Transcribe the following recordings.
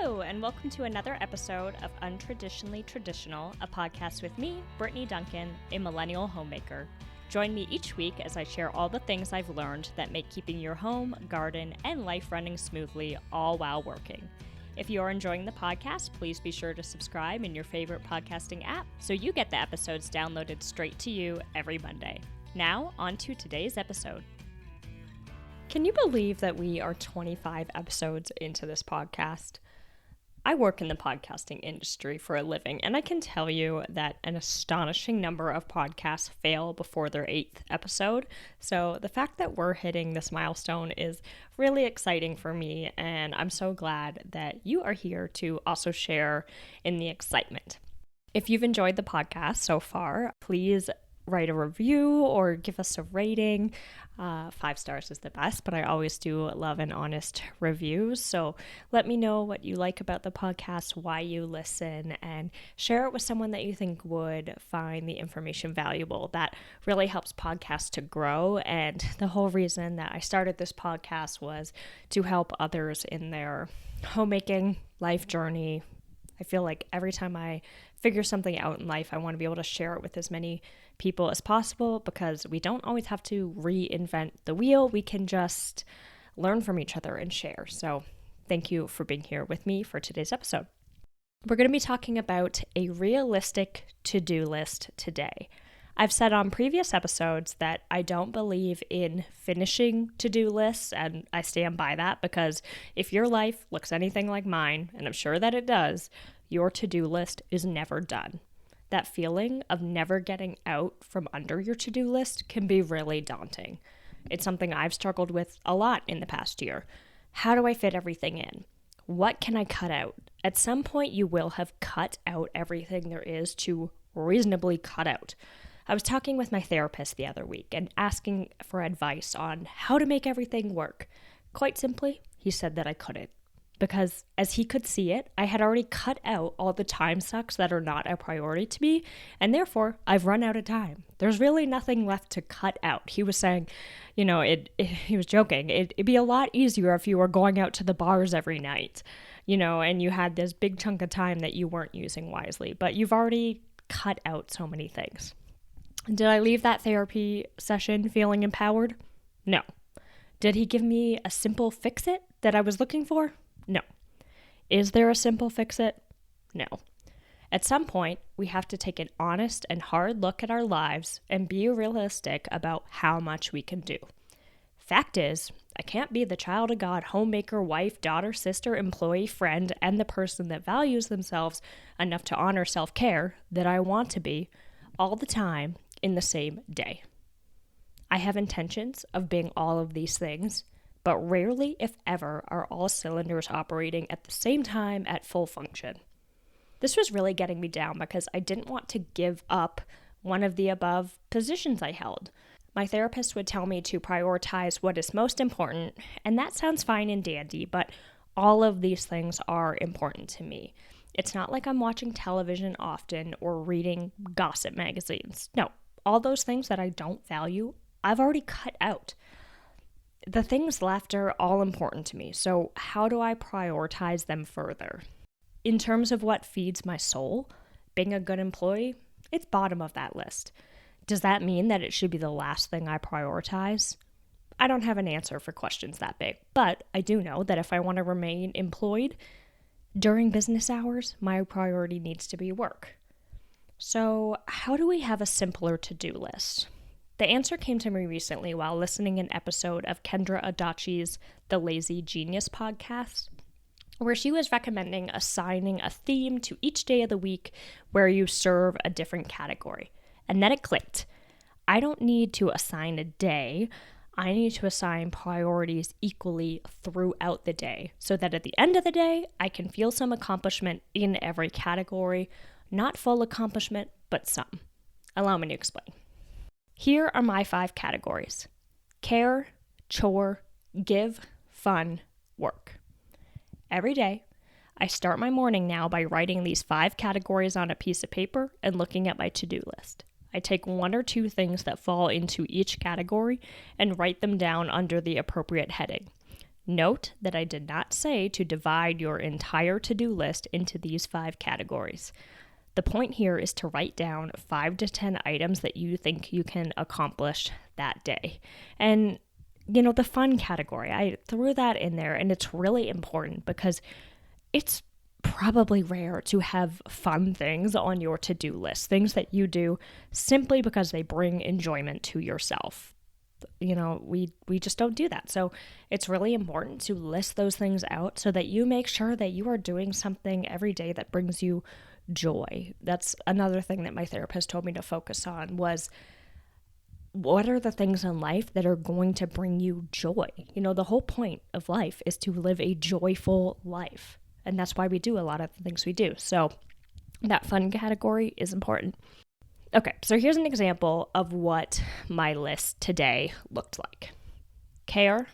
Hello, and welcome to another episode of Untraditionally Traditional, a podcast with me, Brittany Duncan, a millennial homemaker. Join me each week as I share all the things I've learned that make keeping your home, garden, and life running smoothly, all while working. If you are enjoying the podcast, please be sure to subscribe in your favorite podcasting app so you get the episodes downloaded straight to you every Monday. Now, on to today's episode. Can you believe that we are 25 episodes into this podcast? I work in the podcasting industry for a living, and I can tell you that an astonishing number of podcasts fail before their 8th episode. So the fact that we're hitting this milestone is really exciting for me, and I'm so glad that you are here to also share in the excitement. If you've enjoyed the podcast so far, please write a review or give us a rating. 5 stars is the best, but I always do love an honest review. So let me know what you like about the podcast, why you listen, and share it with someone that you think would find the information valuable. That really helps podcasts to grow. And the whole reason that I started this podcast was to help others in their homemaking life journey. I feel like every time I figure something out in life, I want to be able to share it with as many people as possible because we don't always have to reinvent the wheel. We can just learn from each other and share. So thank you for being here with me for today's episode. We're going to be talking about a realistic to-do list today. I've said on previous episodes that I don't believe in finishing to-do lists, and I stand by that because if your life looks anything like mine, and I'm sure that it does, your to-do list is never done. That feeling of never getting out from under your to-do list can be really daunting. It's something I've struggled with a lot in the past year. How do I fit everything in? What can I cut out? At some point, you will have cut out everything there is to reasonably cut out. I was talking with my therapist the other week and asking for advice on how to make everything work. Quite simply, he said that I couldn't. Because as he could see it, I had already cut out all the time sucks that are not a priority to me, and therefore I've run out of time. There's really nothing left to cut out. He was saying, he was joking, it'd be a lot easier if you were going out to the bars every night, and you had this big chunk of time that you weren't using wisely, but you've already cut out so many things. Did I leave that therapy session feeling empowered? No. Did he give me a simple fix-it that I was looking for? No. Is there a simple fix-it? No. At some point, we have to take an honest and hard look at our lives and be realistic about how much we can do. Fact is, I can't be the child of God, homemaker, wife, daughter, sister, employee, friend, and the person that values themselves enough to honor self-care that I want to be all the time in the same day. I have intentions of being all of these things, but rarely, if ever, are all cylinders operating at the same time at full function. This was really getting me down because I didn't want to give up one of the above positions I held. My therapist would tell me to prioritize what is most important, and that sounds fine and dandy, but all of these things are important to me. It's not like I'm watching television often or reading gossip magazines. No, all those things that I don't value, I've already cut out. The things left are all important to me, so how do I prioritize them further? In terms of what feeds my soul, being a good employee, it's bottom of that list. Does that mean that it should be the last thing I prioritize? I don't have an answer for questions that big, but I do know that if I want to remain employed during business hours, my priority needs to be work. So how do we have a simpler to-do list? The answer came to me recently while listening to an episode of Kendra Adachi's The Lazy Genius podcast, where she was recommending assigning a theme to each day of the week where you serve a different category. And then it clicked. I don't need to assign a day. I need to assign priorities equally throughout the day so that at the end of the day, I can feel some accomplishment in every category. Not full accomplishment, but some. Allow me to explain. Here are my 5 categories: care, chore, give, fun, work. Every day, I start my morning now by writing these 5 categories on a piece of paper and looking at my to-do list. I take 1 or 2 things that fall into each category and write them down under the appropriate heading. Note that I did not say to divide your entire to-do list into these 5 categories. The point here is to write down 5 to 10 items that you think you can accomplish that day. And, the fun category, I threw that in there, and it's really important because it's probably rare to have fun things on your to-do list, things that you do simply because they bring enjoyment to yourself. We just don't do that. So it's really important to list those things out so that you make sure that you are doing something every day that brings you joy. That's another thing that my therapist told me to focus on was, what are the things in life that are going to bring you joy? The whole point of life is to live a joyful life. And that's why we do a lot of the things we do. So that fun category is important. Okay, so here's an example of what my list today looked like. Care.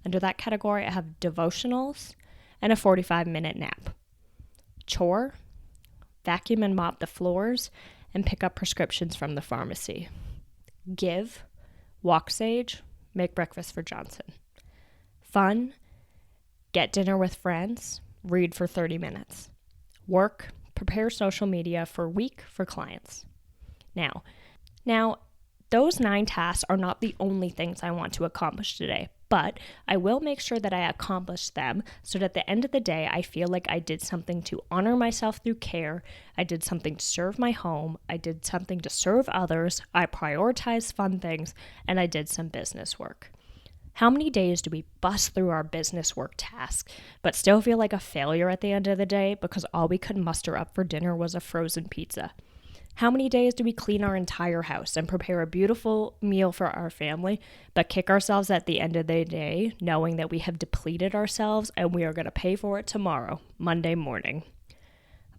Under that category, I have devotionals and a 45-minute nap. Chore. Vacuum and mop the floors and pick up prescriptions from the pharmacy. Give. Walk Sage. Make breakfast for Johnson. Fun. Get dinner with friends. Read for 30 minutes. Work. Prepare social media for week for clients. Now, those 9 tasks are not the only things I want to accomplish today, but I will make sure that I accomplish them so that at the end of the day, I feel like I did something to honor myself through care, I did something to serve my home, I did something to serve others, I prioritized fun things, and I did some business work. How many days do we bust through our business work task, but still feel like a failure at the end of the day because all we could muster up for dinner was a frozen pizza? How many days do we clean our entire house and prepare a beautiful meal for our family, but kick ourselves at the end of the day, knowing that we have depleted ourselves and we are going to pay for it tomorrow, Monday morning?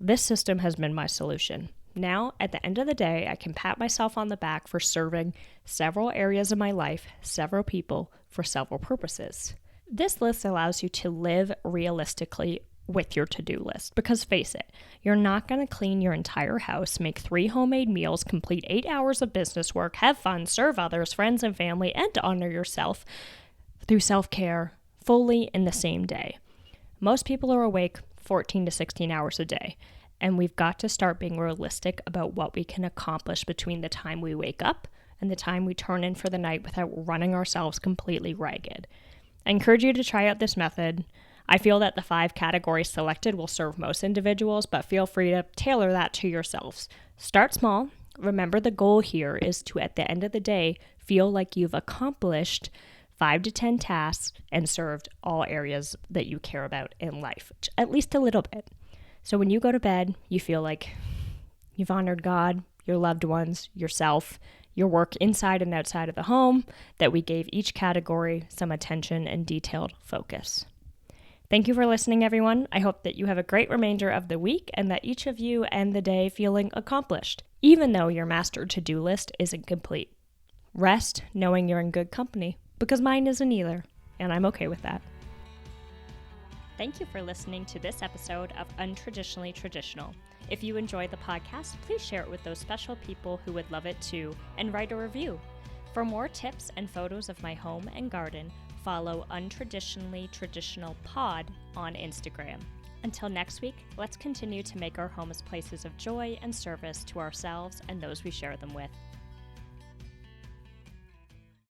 This system has been my solution. Now, at the end of the day, I can pat myself on the back for serving several areas of my life, several people, for several purposes. This list allows you to live realistically with your to-do list, because face it, you're not going to clean your entire house, make 3 homemade meals, complete 8 hours of business work, have fun, serve others, friends and family, and honor yourself through self-care fully in the same day. Most people are awake 14 to 16 hours a day, and we've got to start being realistic about what we can accomplish between the time we wake up and the time we turn in for the night without running ourselves completely ragged. I encourage you to try out this method. I feel that the 5 categories selected will serve most individuals, but feel free to tailor that to yourselves. Start small. Remember, the goal here is to, at the end of the day, feel like you've accomplished 5 to 10 tasks and served all areas that you care about in life, at least a little bit. So when you go to bed, you feel like you've honored God, your loved ones, yourself, your work inside and outside of the home, that we gave each category some attention and detailed focus. Thank you for listening, everyone. I hope that you have a great remainder of the week and that each of you end the day feeling accomplished, even though your master to-do list isn't complete. Rest knowing you're in good company, because mine isn't either, and I'm okay with that. Thank you for listening to this episode of Untraditionally Traditional. If you enjoy the podcast, please share it with those special people who would love it too, and write a review. For more tips and photos of my home and garden, follow Untraditionally Traditional Pod on Instagram. Until next week, let's continue to make our homes places of joy and service to ourselves and those we share them with.